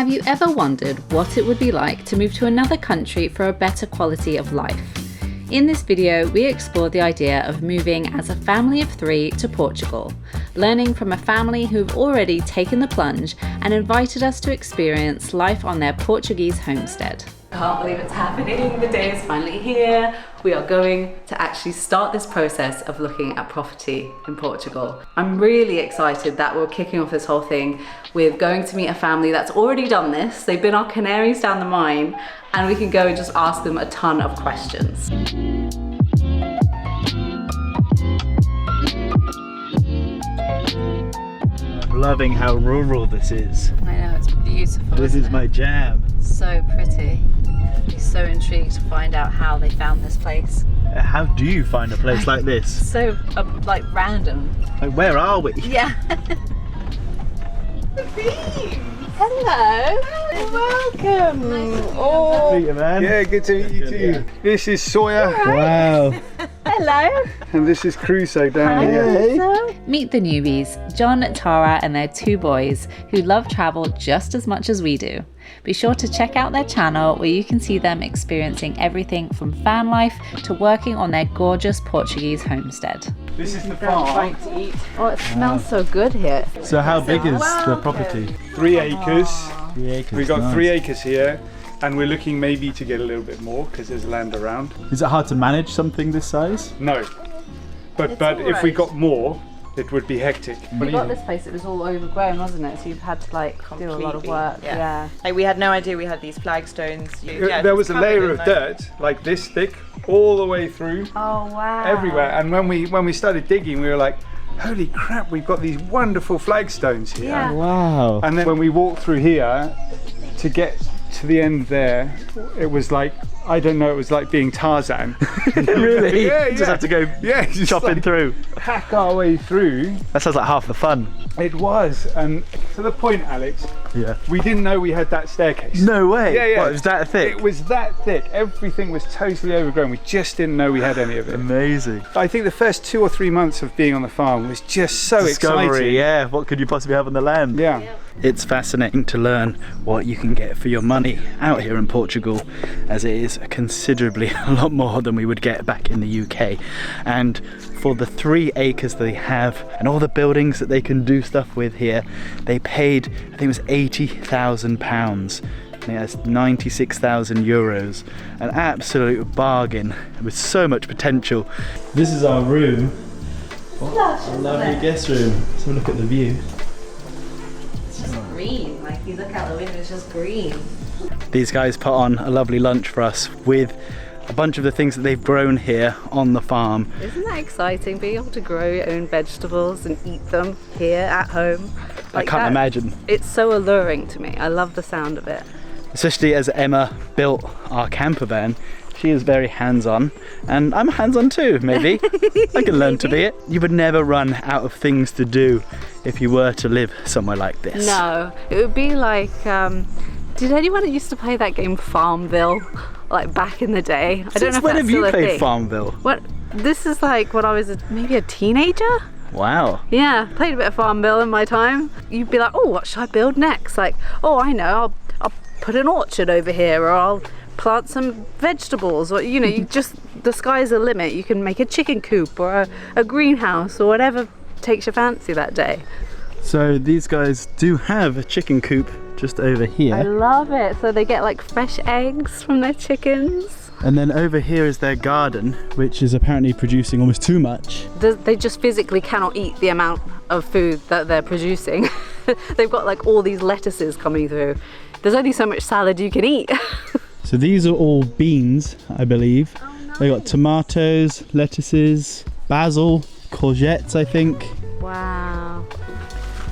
Have you ever wondered what it would be like to move to another country for a better quality of life? In this video, we explore the idea of moving as a family of 3 to Portugal, learning from a family who've already taken the plunge and invited us to experience life on their Portuguese homestead. Can't believe it's happening, the day is finally here. We are going to actually start this process of looking at property in Portugal. I'm really excited that we're kicking off this whole thing with going to meet a family that's already done this. They've been our canaries down the mine, and we can go and just ask them a ton of questions. I'm loving how rural this is. I know, it's beautiful. This is my jam. So pretty. I'm so intrigued to find out how they found this place. How do you find a place like this? So, like, random. Like, where are we? Yeah. Hello. Welcome. Oh, meet you, man. Yeah, good to meet you too. Yeah. This is Sawyer. Wow. Hello. And this is Crusoe down here. Hey. Meet the newbies, John, Tara and their 2 boys who love travel just as much as we do. Be sure to check out their channel where you can see them experiencing everything from van life to working on their gorgeous Portuguese homestead. This is the farm. Oh, it smells so good here. So how big is the property? 3 acres. 3 acres. We've got nice. 3 acres here. And we're looking maybe to get a little bit more because there's land around. Is it hard to manage something this size? No. But if we got more, it would be hectic. When you got this place, it was all overgrown, wasn't it? So you've had to like do a lot of work. Yeah. Like, we had no idea we had these flagstones. There was a layer of dirt like this thick all the way through. Oh wow. Everywhere. And when we started digging, we were like, holy crap, we've got these wonderful flagstones here. Yeah. Wow. And then when we walked through here to get to the end there, it was like, I don't know, it was like being Tarzan. Really? Yeah, You just have to go just chopping like through. hack our way through. That sounds like half the fun. It was, and to the point, Alex, Yeah. we didn't know we had that staircase. No way. Yeah, yeah. What, it was that thick? It was that thick. Everything was totally overgrown. We just didn't know we had any of it. Amazing. I think the first 2 or 3 months of being on the farm was just so Discovery, exciting. yeah. What could you possibly have on the land? Yeah. It's fascinating to learn what you can get for your money out here in Portugal, as it is considerably a lot more than we would get back in the UK. And for the 3 acres they have and all the buildings that they can do stuff with here, they paid, I think it was £80,000. I think that's 96,000 euros. An absolute bargain with so much potential. This is our room. A lovely guest room. Let's have a look at the view. It's just green. Like you look out the window, it's just green. These guys put on a lovely lunch for us with a bunch of the things that they've grown here on the farm. Isn't that exciting? Being able to grow your own vegetables and eat them here at home. I can't imagine. It's so alluring to me. I love the sound of it. Especially as Emma built our camper van. She is very hands-on, and I'm hands-on too, maybe. I can learn to be it. You would never run out of things to do if you were to live somewhere like this. No, it would be like, did anyone used to play that game Farmville? Like back in the day? I don't know if when that's have you still a played thing. Farmville? What? This is like when I was maybe a teenager? Wow. Yeah, played a bit of Farmville in my time. You'd be like, oh, what should I build next? Like, oh, I know, I'll put an orchard over here, or I'll plant some vegetables, or you know, you just, the sky's the limit. You can make a chicken coop or a greenhouse or whatever takes your fancy that day. So these guys do have a chicken coop just over here. I love it. So they get like fresh eggs from their chickens. And then over here is their garden, which is apparently producing almost too much. They just physically cannot eat the amount of food that they're producing. They've got like all these lettuces coming through. There's only so much salad you can eat. So these are all beans, I believe. Oh, nice. They got tomatoes, lettuces, basil, courgettes, I think. Wow.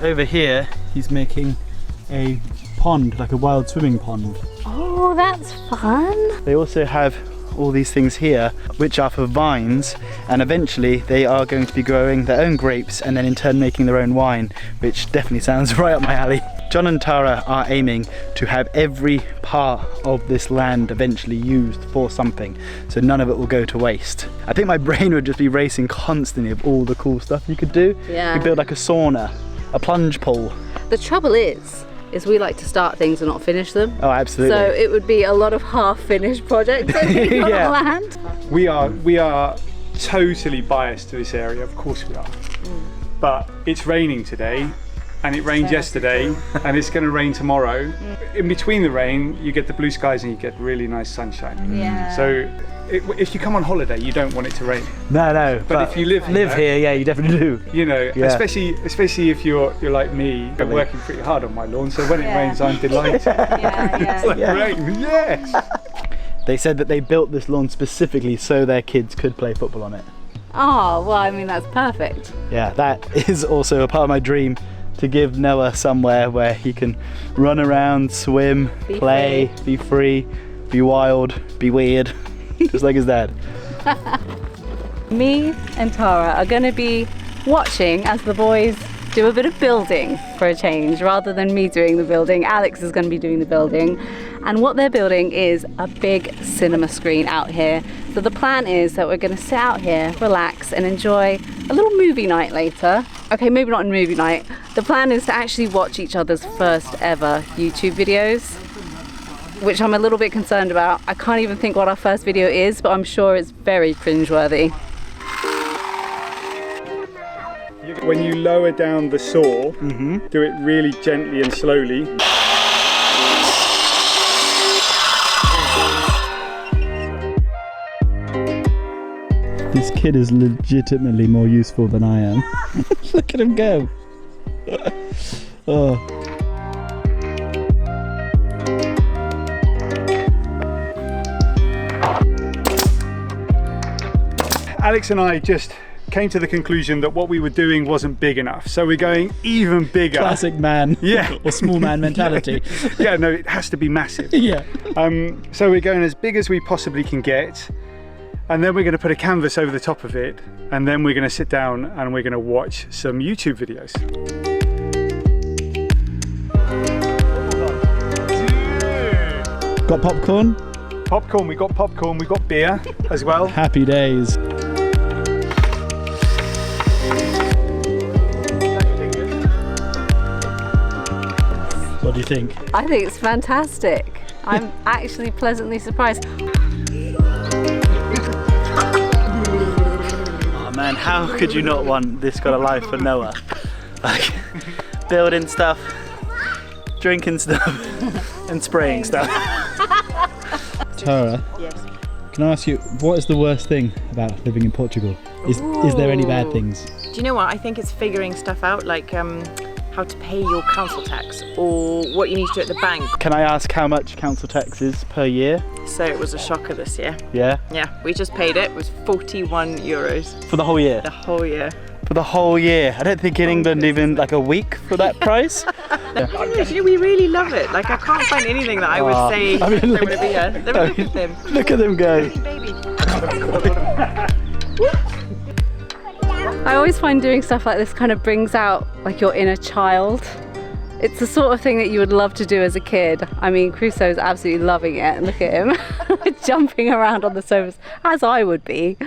Over here, he's making a pond, like a wild swimming pond. Oh, that's fun. They also have all these things here, which are for vines, and eventually they are going to be growing their own grapes and then in turn making their own wine, which definitely sounds right up my alley. John and Tara are aiming to have every part of this land eventually used for something, so none of it will go to waste. I think my brain would just be racing constantly of all the cool stuff you could do. Yeah. You could build like a sauna, a plunge pool. The trouble is, is we like to start things and not finish them. Oh, absolutely. So it would be a lot of half-finished projects that we got Yeah. planned. We are totally biased to this area, of course we are. But it's raining today, and it rained yesterday, and it's going to rain tomorrow. In between the rain, you get the blue skies and you get really nice sunshine. Yeah. So if you come on holiday, you don't want it to rain. No. But if you live here, yeah, you definitely do. You know, Yeah. especially if you're like me, I'm working pretty hard on my lawn. So when it rains, I'm delighted. Yeah. It's like rain, yes. They said that they built this lawn specifically so their kids could play football on it. Oh, well, I mean, that's perfect. Yeah, that is also a part of my dream, to give Noah somewhere where he can run around, swim, play, be free, be wild, be weird, just like his dad. Me and Tara are going to be watching as the boys do a bit of building for a change. Rather than me doing the building, Alex is going to be doing the building. And what they're building is a big cinema screen out here. So the plan is that we're going to sit out here, relax and enjoy a little movie night later. Okay, maybe not a movie night. The plan is to actually watch each other's first ever YouTube videos, which I'm a little bit concerned about. I can't even think what our first video is, but I'm sure it's very cringeworthy. When you lower down the saw, do it really gently and slowly. This kid is legitimately more useful than I am. Look at him go. Oh. Alex and I just came to the conclusion that what we were doing wasn't big enough, so we're going even bigger. Classic man. Yeah. Or small man mentality. Yeah, no, it has to be massive. Yeah. So we're going as big as we possibly can get, and then we're going to put a canvas over the top of it, and then we're going to sit down and we're going to watch some YouTube videos. Got popcorn? Popcorn, we got popcorn, we got beer as well. Happy days. What do you think? I think it's fantastic. I'm actually pleasantly surprised. Oh man, how could you not want this kind of life for Noah? Like, building stuff, drinking stuff, and spraying stuff. Tara, Yes. can I ask you, what is the worst thing about living in Portugal? Is there any bad things? Do you know what? I think it's figuring stuff out, like how to pay your council tax or what you need to do at the bank. Can I ask how much council tax is per year? So it was a shocker this year. Yeah? Yeah, we just paid it. It was 41 euros For the whole year? the whole year. For the whole year. I don't think in England even like a week for that price. Actually, we really love it. Like, I can't find anything that I would say I mean, if they like- were to be here. Look at them. Look at them go. Baby. I always find doing stuff like this kind of brings out like your inner child. It's the sort of thing that you would love to do as a kid. I mean, Crusoe's absolutely loving it. And look at him, jumping around on the sofas, as I would be.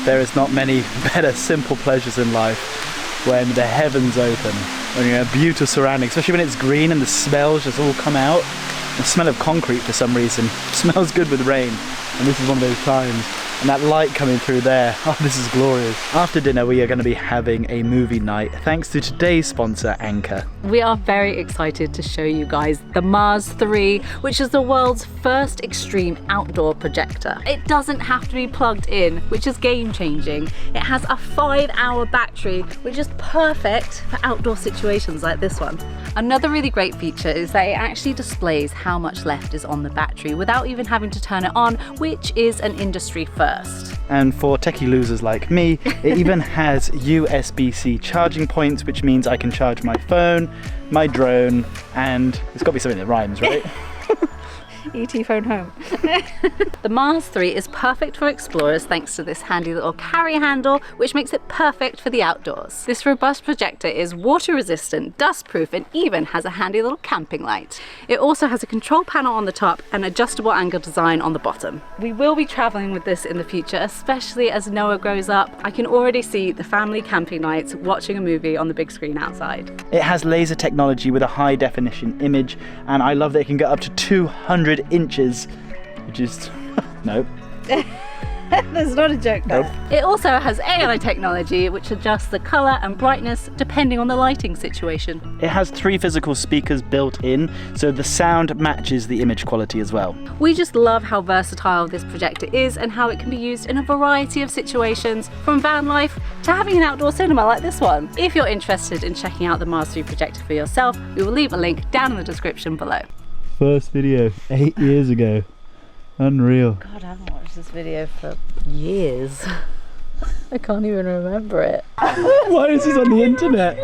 There is not many better simple pleasures in life when the heavens open, when you're in a beautiful surrounding, especially when it's green and the smells just all come out. The smell of concrete for some reason smells good with rain, and this is one of those times. And that light coming through there, oh, this is glorious. After dinner we are going to be having a movie night thanks to today's sponsor, Anchor. We are very excited to show you guys the Mars 3, which is the world's first extreme outdoor projector. It doesn't have to be plugged in, which is game changing. It has a 5-hour battery, which is perfect for outdoor situations like this one. Another really great feature is that it actually displays how much left is on the battery without even having to turn it on, which is an industry first. And for techie losers like me, it even has USB-C charging points, which means I can charge my phone, my drone, and it's got to be something that rhymes, right? ET phone home. The Mars 3 is perfect for explorers thanks to this handy little carry handle, which makes it perfect for the outdoors. This robust projector is water resistant, dust proof, and even has a handy little camping light. It also has a control panel on the top and adjustable angle design on the bottom. We will be traveling with this in the future, especially as Noah grows up. I can already see the family camping nights watching a movie on the big screen outside. It has laser technology with a high definition image, and I love that it can get up to 200 inches, which is nope. There's not a joke there. Nope. It also has AI technology which adjusts the colour and brightness depending on the lighting situation. It has 3 physical speakers built in, so the sound matches the image quality as well. We just love how versatile this projector is and how it can be used in a variety of situations, from van life to having an outdoor cinema like this one. If you're interested in checking out the Mars 3 projector for yourself, we will leave a link down in the description below. First video 8 years ago. Unreal. God, I haven't watched this video for years. I can't even remember it. Why is this on the internet?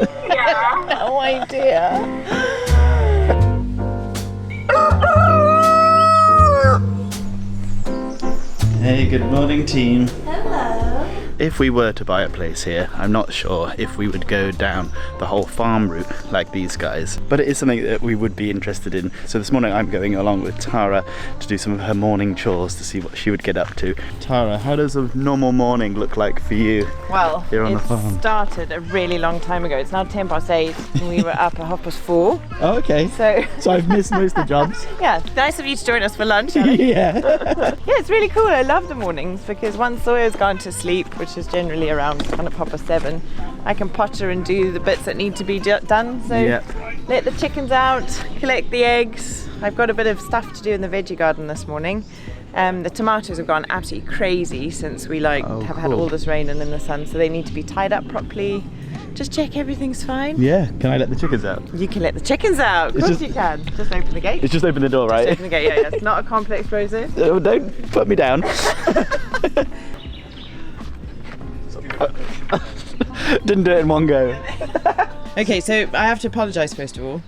No idea. Hey, good morning team. Hello. If we were to buy a place here, I'm not sure if we would go down the whole farm route like these guys, but it is something that we would be interested in. So this morning I'm going along with Tara to do some of her morning chores to see what she would get up to. Tara, how does a normal morning look like for you? Well, Here on the farm. it started a really long time ago. It's now 8:10 and we were up at 4:30. Oh, okay. So I've missed most of the jobs. yeah, nice of you to join us for lunch. Alex. Yeah. Yeah, it's really cool. I love the mornings because once Sawyer's gone to sleep, which is generally around kind of 7:30, I can potter and do the bits that need to be done. So Yep. let the chickens out, collect the eggs. I've got a bit of stuff to do in the veggie garden this morning. The tomatoes have gone absolutely crazy since we have had cool. all this rain and in the sun, so they need to be tied up properly. Just check everything's fine. Yeah, can I let the chickens out? You can let the chickens out. Of course you can. Just open the gate. It's just open the door, right? Just open the gate, yeah. It's not a complex process. Oh, don't put me down. Didn't do it in one go. Okay, so I have to apologise first of all.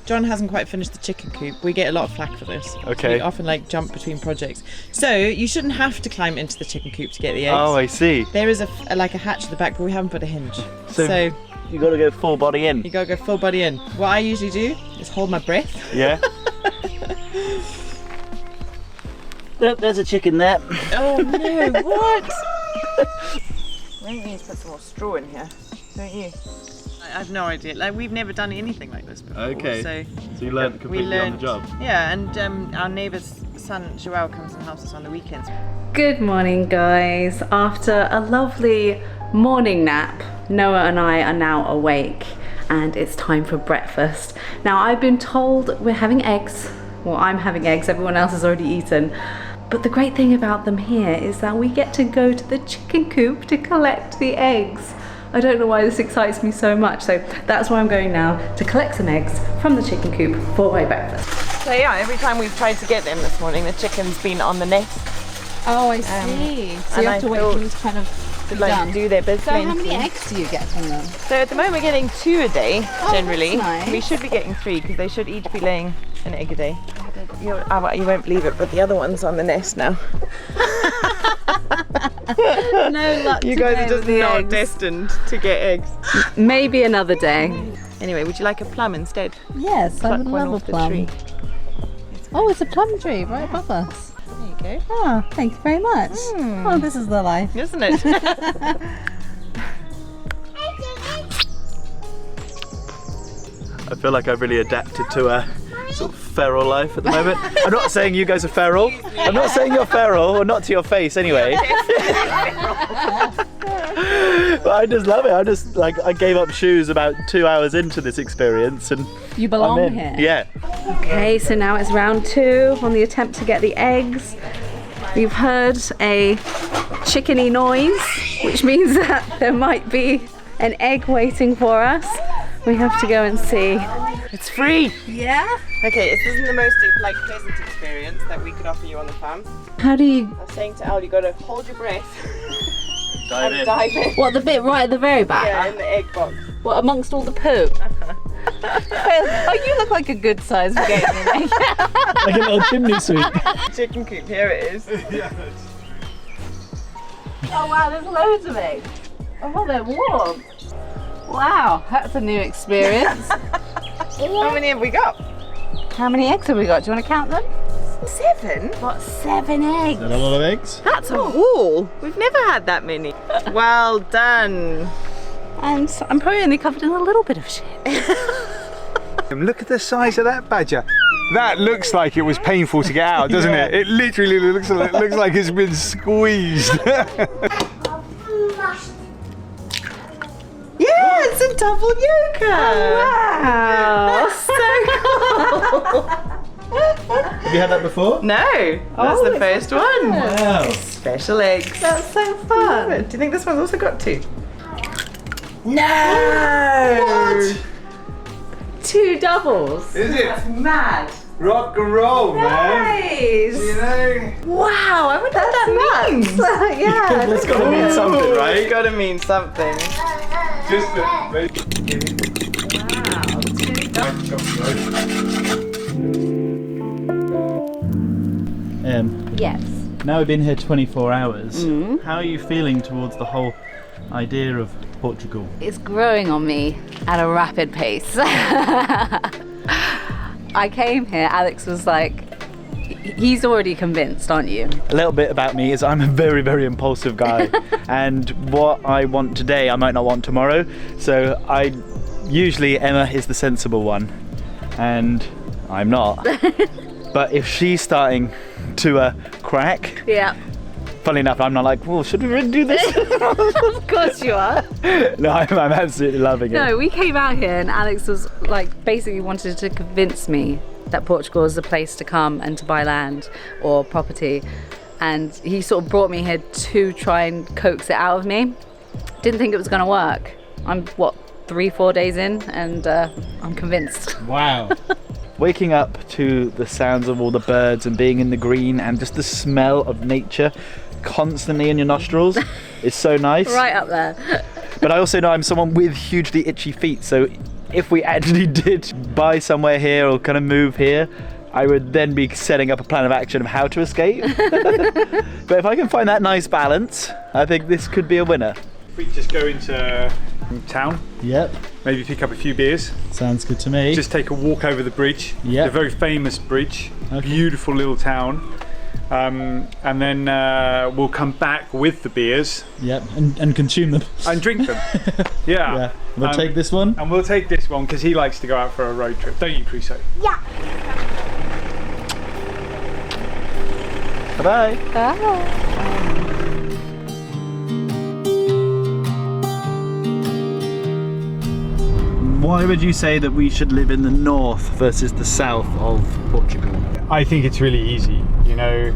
John hasn't quite finished the chicken coop. We get a lot of flack for this. Okay. We often jump between projects. So you shouldn't have to climb into the chicken coop to get the eggs. Oh, I see. There is a hatch at the back, but we haven't put a hinge. So you got to go full body in. You gotta go full body in. What I usually do is hold my breath. Yeah. There's a chicken there. Oh no, what? I think we need to put some more straw in here, don't you? I have no idea. We've never done anything like this before. Okay. So you learned completely on the job. Yeah, and our neighbour's son Joel comes and helps us on the weekends. Good morning, guys. After a lovely morning nap, Noah and I are now awake and it's time for breakfast. Now, I've been told we're having eggs. Well, I'm having eggs, everyone else has already eaten. But the great thing about them here is that we get to go to the chicken coop to collect the eggs. I don't know why this excites me so much, so that's why I'm going now, to collect some eggs from the chicken coop for my breakfast. So yeah, every time we've tried to get them this morning, the chicken's been on the nest. Oh, I see. So you have to wait for them to kind of done. Do their bit. So how many eggs do you get from them? So at the moment we're getting 2 a day, generally. That's nice. We should be getting 3 because they should each be laying an egg a day. You won't believe it, but the other one's on the nest now. No luck. You guys are just not destined to get eggs. Maybe another day. Anyway, would you like a plum instead? Yes, I Pluck would one love a off the plum. tree. Oh, it's a plum tree right above us. There you go. Oh, thank you very much. Oh, this is the life. Isn't it? I feel like I've really adapted to a sort of feral life at the moment. I'm not saying you guys are feral. I'm not saying you're feral, or not to your face anyway. But I just love it. I gave up shoes about 2 hours into this experience, and You belong I'm in. here. Yeah. Okay, so now it's round 2 on the attempt to get the eggs. We've heard a chickeny noise, which means that there might be an egg waiting for us. We have to go and see. It's free. Yeah? Okay, this isn't the most pleasant experience that we could offer you on the farm. How do you... I was saying to Al, you got to hold your breath Dive and in. dive in. What, the bit right at the very back? Yeah, in the egg box. What, amongst all the poop? Oh, you look like a good sized game. Like a little chimney sweep. Chicken coop, here it is. Oh wow, there's loads of eggs. Oh, they're warm. Wow, that's a new experience. How many have we got? How many eggs have we got? Do you want to count them? 7? Got 7 eggs. Is that a lot of eggs? That's a haul. We've never had that many. Well done. And I'm probably only covered in a little bit of shit. Look at the size of that badger. That looks like it was painful to get out, doesn't it? It literally looks like it's been squeezed. Yeah, it's a double yoker. Wow. Have you had that before? No, that's the first one. Wow. Special eggs. That's so fun. Do you think this one's also got 2? No! What? 2 doubles. Is it? That's mad. Rock and roll, man. Nice. You know? Wow, I wonder what that means. Yeah. It's got to mean something, It's right? got to mean something. Just a Yes. Now we've been here 24 hours. How are you feeling towards the whole idea of Portugal? It's growing on me at a rapid pace. I came here, Alex was like, he's already convinced, aren't you? A little bit about me is I'm a very, very impulsive guy. And what I want today, I might not want tomorrow. So usually Emma is the sensible one. And I'm not. But if she's starting to crack, Yeah. funny enough, I'm not like, well, should we really do this? Of course you are. No, I'm absolutely loving it. No, we came out here and Alex was like basically wanted to convince me that Portugal is a place to come and to buy land or property. And he sort of brought me here to try and coax it out of me. Didn't think it was going to work. I'm, 3-4 days in and I'm convinced. Wow. Waking up to the sounds of all the birds and being in the green and just the smell of nature constantly in your nostrils is so nice. Right up there. But I also know I'm someone with hugely itchy feet, so if we actually did buy somewhere here or kind of move here, I would then be setting up a plan of action of how to escape. But if I can find that nice balance, I think this could be a winner. We just go into town, Yep, maybe pick up a few beers, sounds good to me. just take a walk over the bridge, Yep. the very famous bridge, Okay. beautiful little town, and then we'll come back with the beers Yep, and consume them. and drink them. Yeah. Yeah, we'll take this one. And we'll take this one because he likes to go out for a road trip, don't you, Crusoe? Bye-bye. Why would you say that we should live in the north versus the south of Portugal? I think it's really easy, you know.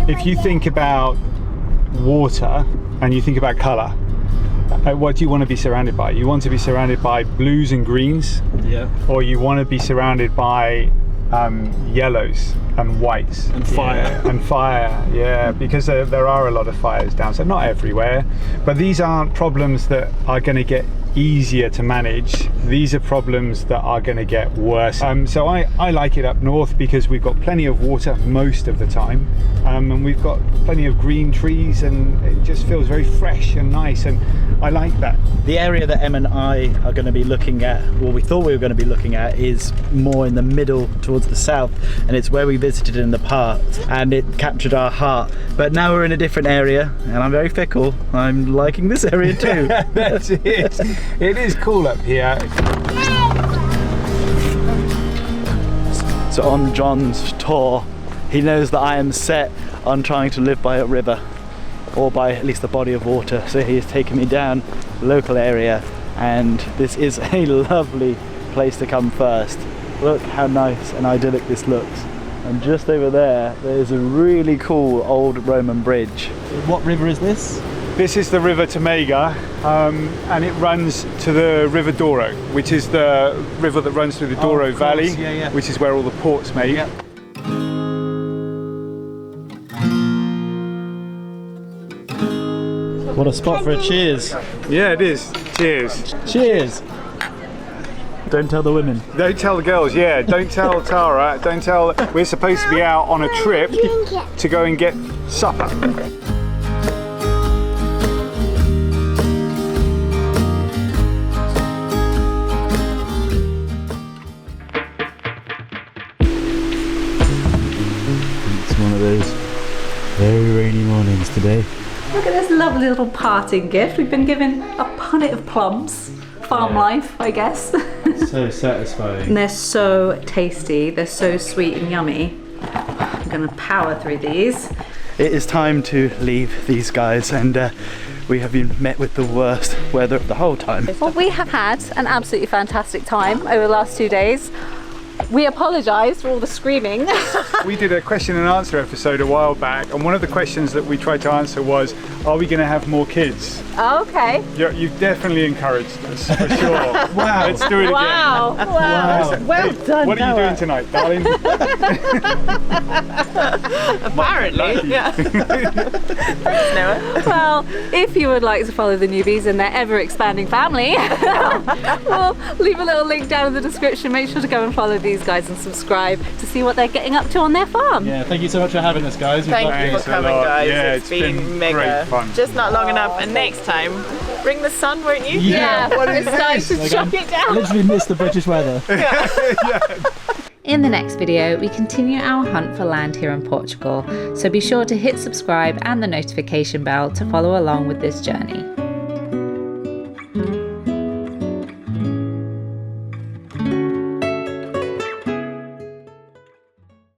If you think about water and you think about colour, what do you want to be surrounded by? You want to be surrounded by blues and greens, Yeah. or you want to be surrounded by yellows and whites And fire. and fire, yeah, because there are a lot of fires down, so not everywhere, but these aren't problems that are going to get easier to manage. These are problems that are going to get worse. So I like it up north because we've got plenty of water most of the time, and we've got plenty of green trees, and it just feels very fresh and nice, and I like that. The area that Em and I are going to be looking at, or we thought we were going to be looking at, is more in the middle towards the south, and it's where we visited in the past, and it captured our heart. But now we're in a different area, and I'm very fickle. I'm liking this area too. That's it. It is cool up here. So on John's tour, he knows that I am set on trying to live by a river, or by at least a body of water. So he has taken me down the local area, and this is a lovely place to come first. Look how nice and idyllic this looks. And just over there's a really cool old Roman bridge. What river is this? This is the River Tamega, and it runs to the River Douro, which is the river that runs through the Douro of course, Valley, yeah. which is where all the port's made. Yep. What a spot for a cheers. Yeah, it is. Cheers. Cheers. Don't tell the women. Don't tell the girls, yeah. Don't tell Tara. Don't tell. We're supposed to be out on a trip to go and get supper. It's one of those very rainy mornings today. Look at this lovely little parting gift. We've been given a punnet of plums. Farm life, I guess. So satisfying. And they're so tasty. They're so sweet and yummy. I'm gonna power through these. It is time to leave these guys, and we have been met with the worst weather of the whole time. Well, we have had an absolutely fantastic time over the last 2 days. We apologise for all the screaming. We did a question and answer episode a while back, and one of the questions that we tried to answer was, are we going to have more kids? Okay. You've definitely encouraged us, for sure. Wow. Let's do it Wow. again. Wow. Well done, What are you Noah. doing tonight, darling? Apparently, yeah. Thanks, Noah. Well, if you would like to follow the Newbies in their ever-expanding family, we'll leave a little link down in the description. Make sure to go and follow these guys and subscribe to see what they're getting up to on their farm. Yeah, thank you so much for having us, guys. Thank you for Thanks a coming, lot. guys. Yeah, it's it's been been mega. great fun. Just not long enough. And next time, bring the sun, won't you? Yeah, What is it's time this? to chuck it down. Literally missed the British weather. In the next video, we continue our hunt for land here in Portugal, so be sure to hit subscribe and the notification bell to follow along with this journey.